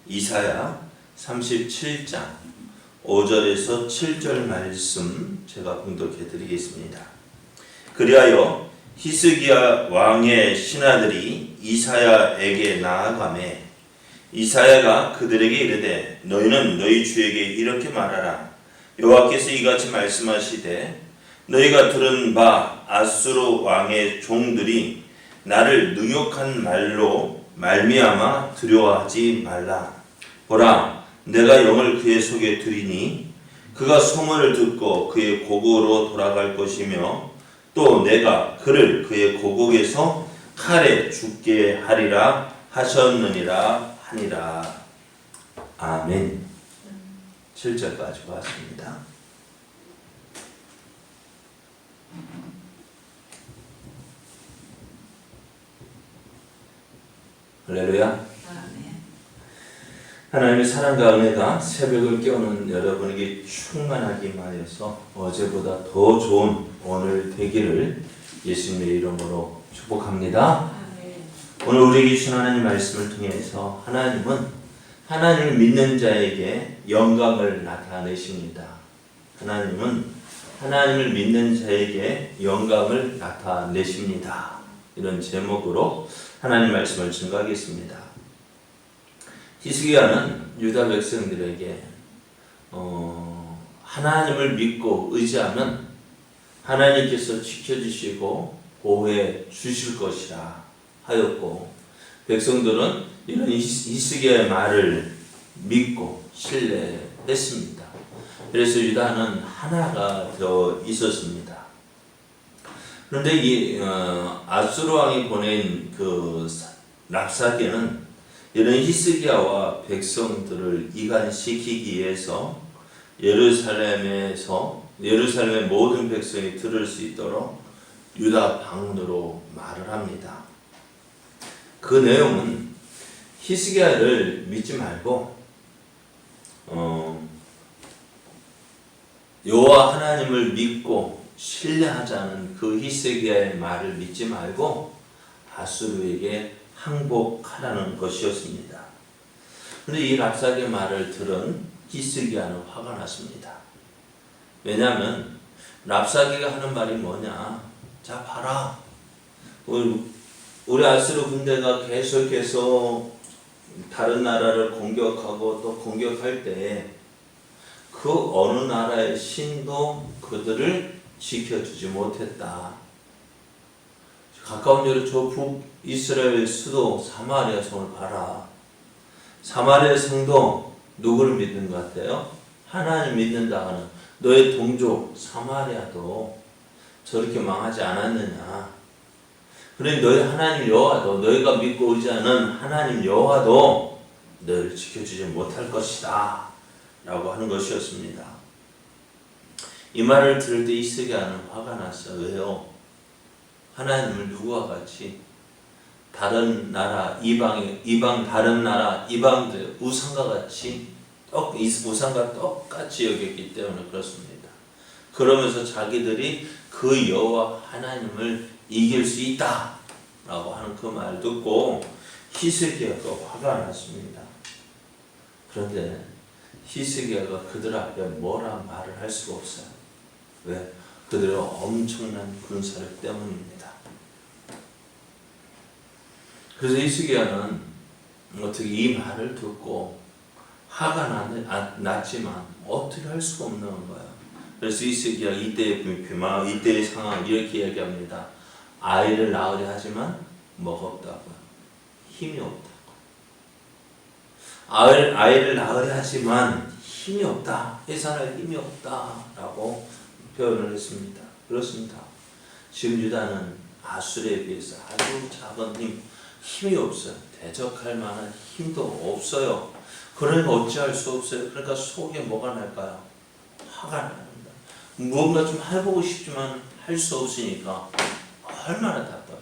이사야 37장 5절에서 7절 말씀 제가 봉독해 드리겠습니다. 그리하여 히스기야 왕의 신하들이 이사야에게 나아가매 이사야가 그들에게 이르되 너희는 너희 주에게 이렇게 말하라. 여호와께서 이같이 말씀하시되 너희가 들은 바 아수르 왕의 종들이 나를 능욕한 말로 말미암아 두려워하지 말라. 보라, 내가 영을 그의 속에 두리니 그가 소문을 듣고 그의 고국으로 돌아갈 것이며 또 내가 그를 그의 고국에서 칼에 죽게 하리라 하셨느니라 하니라. 아멘. 7절까지 봤습니다. 할렐루야. 하나님의 사랑과 은혜가 새벽을 깨우는 여러분에게 충만하기만 하여서 어제보다 더 좋은 오늘 되기를 예수님의 이름으로 축복합니다. 오늘 우리에게 주신 하나님 말씀을 통해서 하나님은 하나님을 믿는 자에게 영광을 나타내십니다. 하나님은 하나님을 믿는 자에게 영광을 나타내십니다. 이런 제목으로 하나님 말씀을 증거하겠습니다. 히스기야는 유다 백성들에게 하나님을 믿고 의지하면 하나님께서 지켜주시고 보호해 주실 것이라 하였고, 백성들은 이런 히스기야의 말을 믿고 신뢰했습니다. 그래서 유다는 하나가 되어 있었습니다. 그런데 이 아수르 왕이 보낸 그 랍사게는 이런 히스기야와 백성들을 이간시키기 위해서 예루살렘의 모든 백성이 들을 수 있도록 유다 방언으로 말을 합니다. 그 내용은 히스기야를 믿지 말고 여호와 하나님을 믿고 신뢰하자는 그 히스기야의 말을 믿지 말고 아수르에게 항복하라는 것이었습니다. 그런데 이 랍사게 말을 들은 히스기야는 화가 났습니다. 왜냐하면 랍사게가 하는 말이 뭐냐? 자 봐라, 우리 아수르 군대가 계속해서 다른 나라를 공격하고 또 공격할 때 그 어느 나라의 신도 그들을 지켜주지 못했다. 가까운 여로 저 북이스라엘 수도 사마리아 성을 봐라. 사마리아 성도 누구를 믿는 것 같아요? 하나님 믿는다 하는 너의 동족 사마리아도 저렇게 망하지 않았느냐. 그러니 너희 하나님 여호와도, 너희가 믿고 의지하는 하나님 여호와도 너희를 지켜주지 못할 것이다 라고 하는 것이었습니다. 이 말을 들을 때 히스기야는 화가 났어요. 왜요? 하나님을 누구와 같이 다른 나라 이방 다른 나라 이방들 우상과 같이 우상과 똑같이 여겼기 때문에 그렇습니다. 그러면서 자기들이 그 여호와 하나님을 이길 수 있다 라고 하는 그 말 듣고 히스기야가 화가 났습니다. 그런데 히스기야가 그들 앞에 뭐라 말을 할 수가 없어요. 왜? 그들의 엄청난 군사력 때문입니다. 그래서 히스기야는 어떻게 이 말을 듣고 화가 났지만 어떻게 할 수가 없는 거예요. 그래서 히스기야 이때의 상황 이렇게 얘기합니다. 아이를 낳으려 하지만 뭐가 없다고요? 힘이 없다고. 아이를 낳으려 하지만 힘이 없다. 해산할 힘이 없다라고 표현을 했습니다. 그렇습니다. 지금 유다는 아수르에 비해서 아주 작은 힘이 없어요. 대적할 만한 힘도 없어요. 그러니까 어찌할 수 없어요. 그러니까 속에 뭐가 날까요? 화가 납니다. 무언가 좀 해보고 싶지만 할 수 없으니까 얼마나 답답할까요?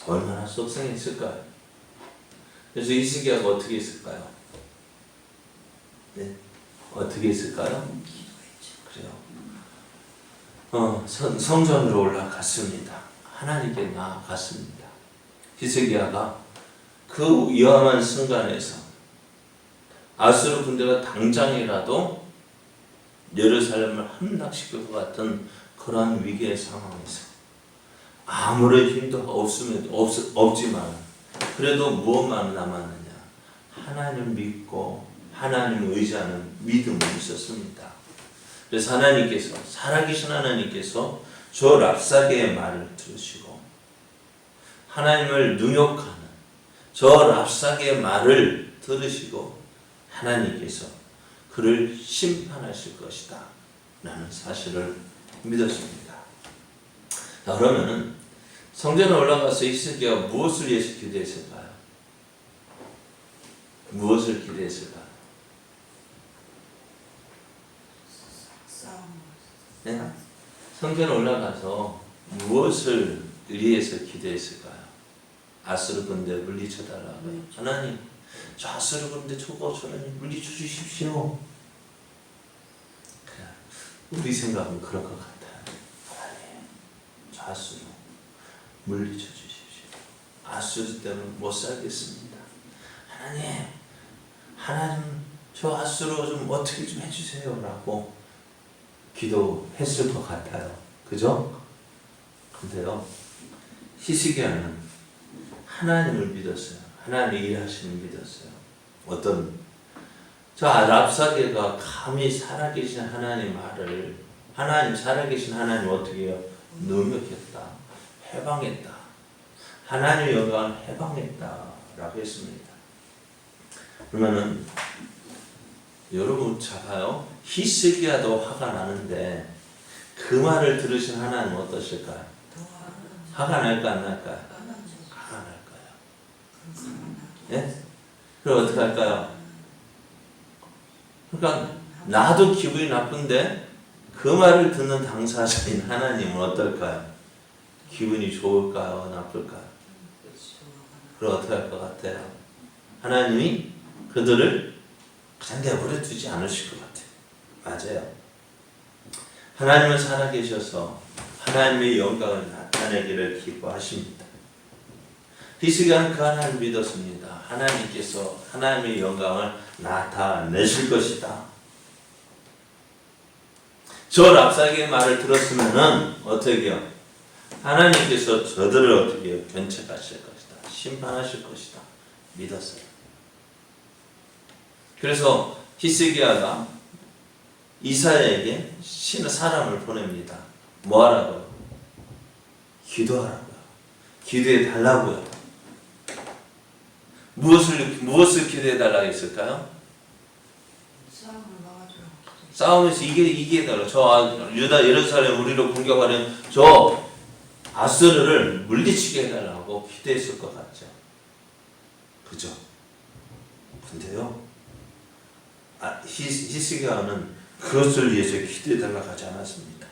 얼마나 속상했을까요? 그래서 히스기야가 어떻게 했을까요? 네, 어떻게 했을까요? 그래요. 성전으로 올라갔습니다. 하나님께 나아갔습니다. 히스기야가 그 위험한 순간에서 아수르 군대가 당장이라도 예루살렘을 함락시킬 것 같은 그러한 위기의 상황에서 아무런 힘도 없지만 그래도 무엇만 남았느냐? 하나님 믿고 하나님 의지하는 믿음이 있었습니다. 그래서 하나님께서, 살아계신 하나님께서 저 랍사게의 말을 들으시고 하나님을 능욕하는 저 랍사게의 말을 들으시고 하나님께서 그를 심판하실 것이다 라는 사실을 믿었습니다. 자, 그러면은 성전에 올라가서 히스기야가 무엇을 위해서 기도했을까요? 무엇을 기도했을까요? 네? 성전에 올라가서 무엇을 위해서 기도했을까요? 아수르 군대 물리쳐달라고요. 하나님, 저 아수르 군대 저거 저는 물리쳐 주십시오. 우리 생각은 그럴 것 같아요. 하나님, 저 아수르 물리쳐 주십시오. 아수르 때문에 못 살겠습니다. 하나님, 저 아수르 좀 어떻게 좀 해주세요라고 기도했을 것 같아요. 그죠? 근데요, 히스기야는 하나님을 믿었어요. 하나님의 일하심을 믿었어요. 저 랍사게가 감히 살아계신 하나님 말을, 살아계신 하나님 어떻게 해요? 능욕했다. 해방했다. 하나님의 영광을 해방했다. 라고 했습니다. 그러면은, 여러분 잘 봐요. 히스기야도 화가 나는데, 그 말을 들으신 하나님은 어떠실까요? 화가 날까 안 날까요? 화가 날 거예요. 예? 그럼 어떻게 할까요? 그러니까 나도 기분이 나쁜데 그 말을 듣는 당사자인 하나님은 어떨까요? 기분이 좋을까요? 나쁠까요? 그럼 어떻게 할 것 같아요? 하나님이 그들을 그냥 내버려 두지 않으실 것 같아요. 맞아요. 하나님은 살아계셔서 하나님의 영광을 나타내기를 기뻐하십니다. 히스기야는 그 하나님을 믿었습니다. 하나님께서 하나님의 영광을 나타내실 것이다. 저 랍사게의 말을 들었으면은 어떻게 해요? 하나님께서 저들을 어떻게 해요? 견책하실 것이다. 심판하실 것이다. 믿었어요. 그래서 히스기야가 이사야에게 사람을 보냅니다. 뭐 하라고요? 기도하라고요. 기도해 달라고요. 무엇을 기도해 달라고 했을까요? 싸움에서 이기게 해달라. 저 유다 예루살렘 우리를 공격하는 저 아수르를 물리치게 해달라고 기도했을 것 같죠. 그죠? 근데요, 히스기야는 그것을 위해서 기도해 달라고 하지 않았습니다.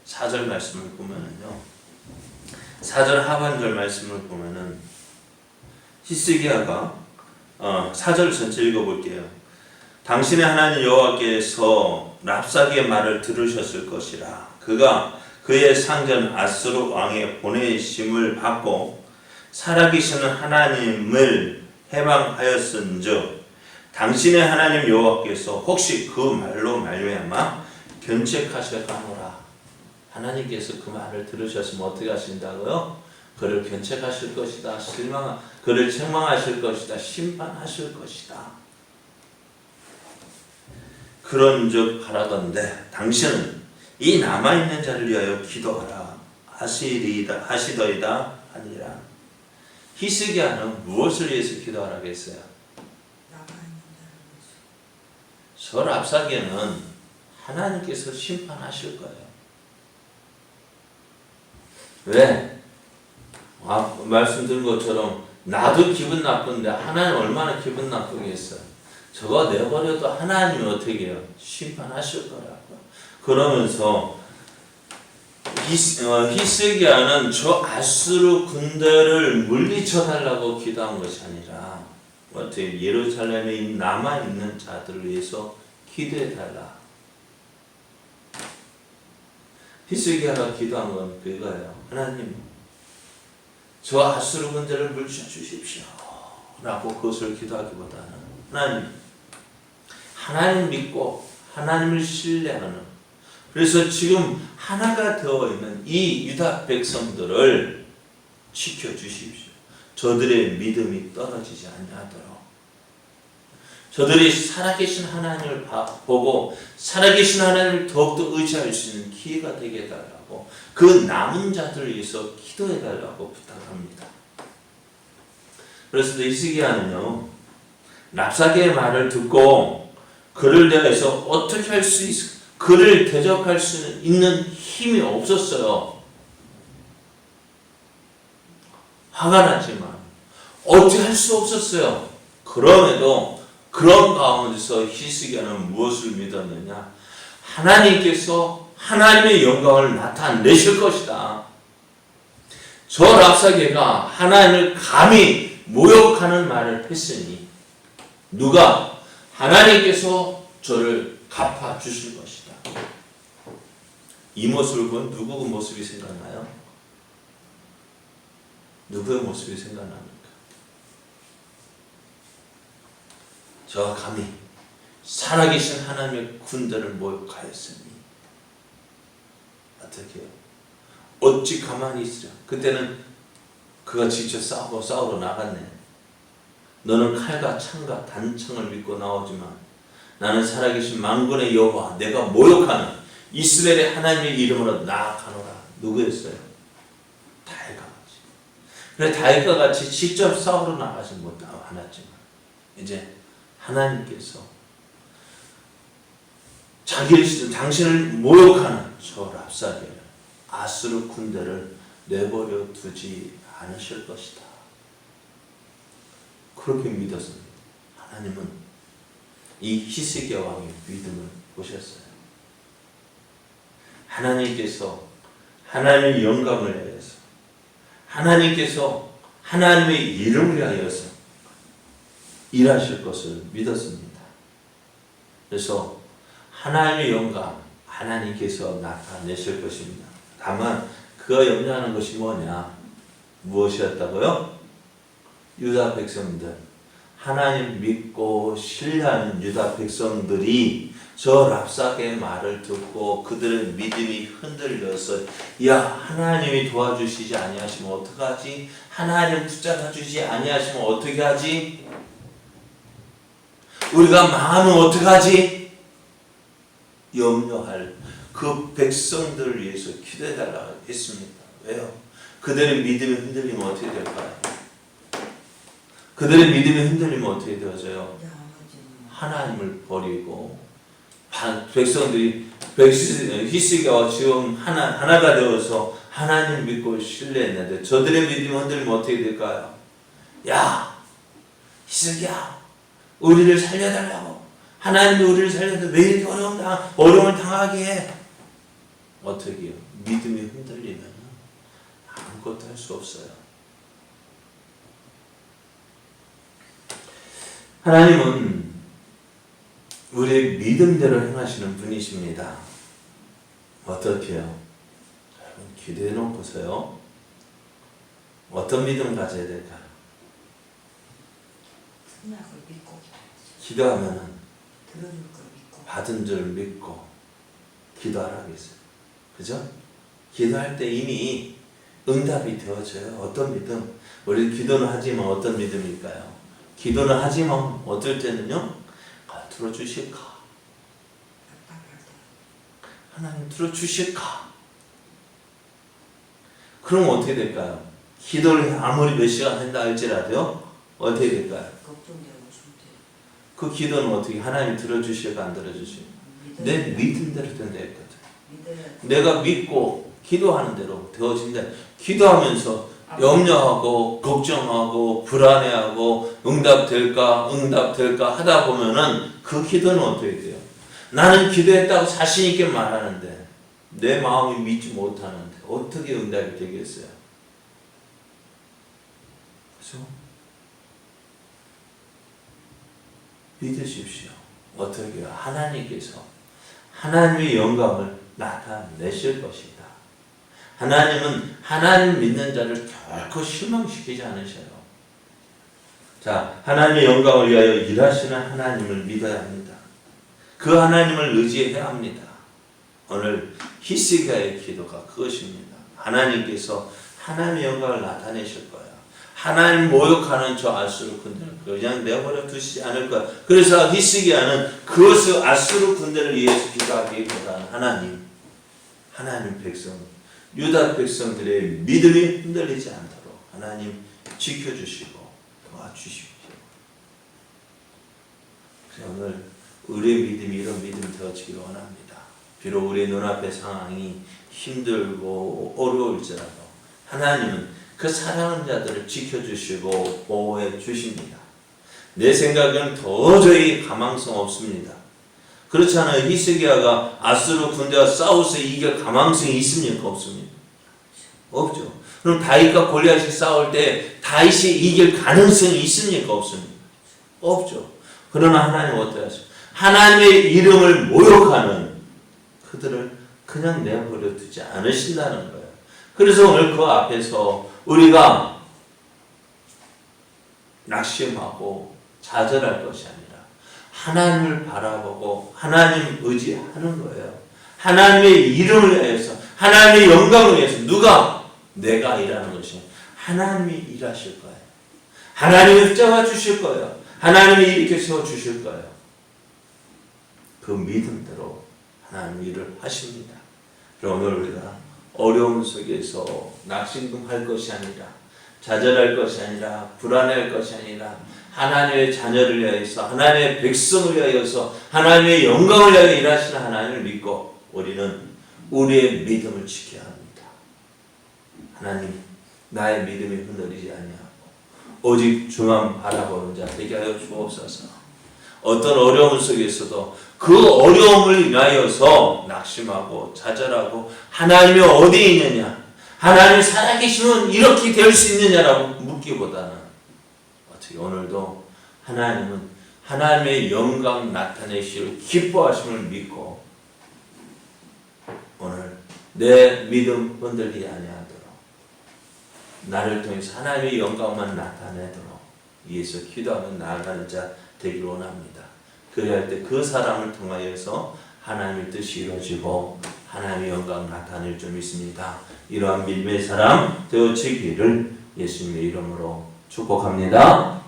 4절 말씀을 보면은요, 4절 하반절 말씀을 보면은 히스기야가 4절 전체 읽어볼게요. 당신의 하나님 여호와께서 랍사게의 말을 들으셨을 것이라. 그가 그의 상전 아수르 왕의 보내심을 받고 살아계시는 하나님을 해방하였은즉 당신의 하나님 여호와께서 혹시 그 말로 말미암아 견책하실까노라. 하나님께서 그 말을 들으셨으면 어떻게 하신다고요? 그를 견책하실 것이다. 그를 책망하실 것이다. 심판하실 것이다. 그런즉 바라건대 당신은 이 남아있는 자를 위하여 기도하라 하시더이다 아니라. 히스기야는 무엇을 위해서 기도하라고 했어요? 저 랍사게는 하나님께서 심판하실 거예요. 왜? 말씀드린 것처럼 나도 기분 나쁜데 하나님 얼마나 기분 나쁘겠어요. 저거 내버려도 하나님이 어떻게 해요? 심판하실 거라고요. 그러면서 히스기야는 저 아수르 군대를 물리쳐 달라고 기도한 것이 아니라 어떻게 예루살렘에 남아있는 자들을 위해서 기도해 달라. 히스기야가 기도한 건 그거예요. 하나님, 저 아수르 군대를 물리쳐 주십시오. 라고 그것을 기도하기보다는 하나님 믿고 하나님을 신뢰하는, 그래서 지금 하나가 되어 있는 이 유다 백성들을 지켜주십시오. 저들의 믿음이 떨어지지 않도록, 저들이 살아계신 하나님을 보고 살아계신 하나님을 더욱더 의지할 수 있는 기회가 되게 해달라고, 그 남은 자들을 위해서 기도해달라고 부탁합니다. 그래서 히스기야는요, 랍사게의 말을 듣고 그를 대해서 어떻게 할 수 있을까, 그를 대적할 수 있는 힘이 없었어요. 화가 나지만 어떻게 할 수 없었어요. 그럼에도 그런 가운데서 히스기야는 무엇을 믿었느냐? 하나님께서 하나님의 영광을 나타내실 것이다. 저 랍사게가 하나님을 감히 모욕하는 말을 했으니 누가? 하나님께서 저를 갚아주실 것이다. 이 모습을 본 누구 모습이 생각나요? 누구의 모습이 생각납니까? 저와 감히 살아계신 하나님의 군대를 모욕하였으니 어떻게 해요? 어찌 가만히 있으랴. 그때는 그가 직접 싸우러 나갔네. 너는 칼과 창과 단창을 믿고 나오지만 나는 살아계신 만군의 여호와, 내가 모욕하는 이스라엘의 하나님의 이름으로 나아가노라. 누구였어요? 다윗과 같이. 그래, 다윗과 같이 직접 싸우러 나가지 않았지만 이제 하나님께서 당신을 모욕하는 저 랍사게를, 아수르 군대를 내버려 두지 않으실 것이다. 그렇게 믿었습니다. 하나님은 이 히스기야 왕의 믿음을 보셨어요. 하나님께서 하나님의 영광을 위해서, 하나님께서 하나님의 이름을 위하여서 일하실 것을 믿었습니다. 그래서 하나님의 영광, 하나님께서 나타내실 것입니다. 다만 그가 염려하는 것이 뭐냐? 무엇이었다고요? 유다 백성들, 하나님 믿고 신뢰하는 유다 백성들이 저 랍사게의 말을 듣고 그들의 믿음이 흔들려서, 야, 하나님이 도와주시지 아니하시면 어떡하지? 하나님 붙잡아주지 아니하시면 어떻게 하지? 우리가 망하면 어떡하지? 염려할 그 백성들을 위해서 기도해달라고 했습니다. 왜요? 그들의 믿음이 흔들리면 어떻게 될까요? 그들의 믿음이 흔들리면 어떻게 되어져요? 하나님을 버리고 백성들이 히스기야와 지금 하나가 되어서 하나님을 믿고 신뢰했는데 저들의 믿음이 흔들리면 어떻게 될까요? 야, 히스기야, 우리를 살려달라고. 하나님이 우리를 살려서 왜 이렇게 어려움을 당하게 해? 어떻게 해요? 믿음이 흔들리면 아무것도 할 수 없어요. 하나님은 우리의 믿음대로 행하시는 분이십니다. 어떻게 해요? 여러분 기도해 놓고서요. 어떤 믿음 가져야 될까요? 기도하면은 받은 줄 믿고 기도하라고 했어요. 그죠? 기도할 때 이미 응답이 되어져요. 어떤 믿음? 우리 기도는 하지만 어떤 믿음일까요? 기도는 하지만 어떨 때는요, 들어주실까? 하나님 들어주실까? 그럼 어떻게 될까요? 기도를 아무리 몇 시간 한다 할지라도요, 어떻게 될까요? 그 기도는 어떻게 하나님 들어주실까 안 들어주실까? 내 믿음대로 된다 했거든. 내가 믿고 기도하는 대로 되어진다. 기도하면서 염려하고 걱정하고 불안해하고 응답될까 하다 보면은 그 기도는 어떻게 돼요? 나는 기도했다고 자신 있게 말하는데 내 마음이 믿지 못하는데 어떻게 응답이 되겠어요? 그렇죠? 믿으십시오. 어떻게 해요? 하나님께서 하나님의 영광을 나타내실 것이다. 하나님은 하나님 믿는 자를 결코 실망시키지 않으셔요. 자, 하나님의 영광을 위하여 일하시는 하나님을 믿어야 합니다. 그 하나님을 의지해야 합니다. 오늘 히스기야의 기도가 그것입니다. 하나님께서 하나님의 영광을 나타내실 거예요. 하나님 모욕하는 저 아수르 군대를 그냥 내버려 두시지 않을 거야. 그래서 히스기야는 그것을 아수르 군대를 위해서 기도하기보다는 하나님 백성, 유다 백성들의 믿음이 흔들리지 않도록 하나님 지켜주시고 도와주십시오. 그래서 오늘 우리의 믿음이 이런 믿음이 되어지기를 원합니다. 비록 우리의 눈앞의 상황이 힘들고 어려울지라도 하나님은 그 사랑하는 자들을 지켜주시고 보호해 주십니다. 내 생각에는 도저히 가망성 없습니다. 그렇지 않아요. 히스기야가 아수르 군대와 싸워서 이길 가망성이 있습니까? 없습니까? 없죠. 그럼 다윗과 골리앗이 싸울 때 다윗이 이길 가능성이 있습니까? 없습니까? 없죠. 그러나 하나님 어떻게 하세요? 하나님의 이름을 모욕하는 그들을 그냥 내버려 두지 않으신다는 거예요. 그래서 오늘 그 앞에서 우리가 낙심하고 좌절할 것이 아니라 하나님을 바라보고 하나님 의지하는 거예요. 하나님의 이름을 위해서, 하나님의 영광을 위해서 누가? 내가 일하는 것이 하나님이 일하실 거예요. 하나님이 붙잡아 주실 거예요. 하나님이 일으켜 세워 주실 거예요. 그 믿음대로 하나님 일을 하십니다. 그럼 오늘 우리가 어려움 속에서 낙심할 것이 아니라 좌절할 것이 아니라 불안할 것이 아니라 하나님의 자녀를 위하여서 하나님의 백성을 위하여서 하나님의 영광을 위하여 일하시는 하나님을 믿고 우리는 우리의 믿음을 지켜야 합니다. 하나님 나의 믿음이 흔들리지 아니하고 오직 주만 바라보는 자 되게 하여 주옵소서. 어떤 어려움 속에서도 그 어려움을 인하여서 낙심하고 좌절하고 하나님이 어디에 있느냐, 하나님 살아계시면 이렇게 될 수 있느냐라고 묻기보다는 어떻게 오늘도 하나님은 하나님의 영광 나타내시고 기뻐하심을 믿고 오늘 내 믿음 흔들리지 아니하도록 나를 통해서 하나님의 영광만 나타내도록 위해서 기도하며 나아가는 자 되길 원합니다. 그래야 할 때 그 사람을 통하여서 하나님의 뜻이 이루어지고 하나님의 영광 나타낼 줄 믿습니다. 이러한 믿음의 사람 되어지기를 예수님의 이름으로 축복합니다.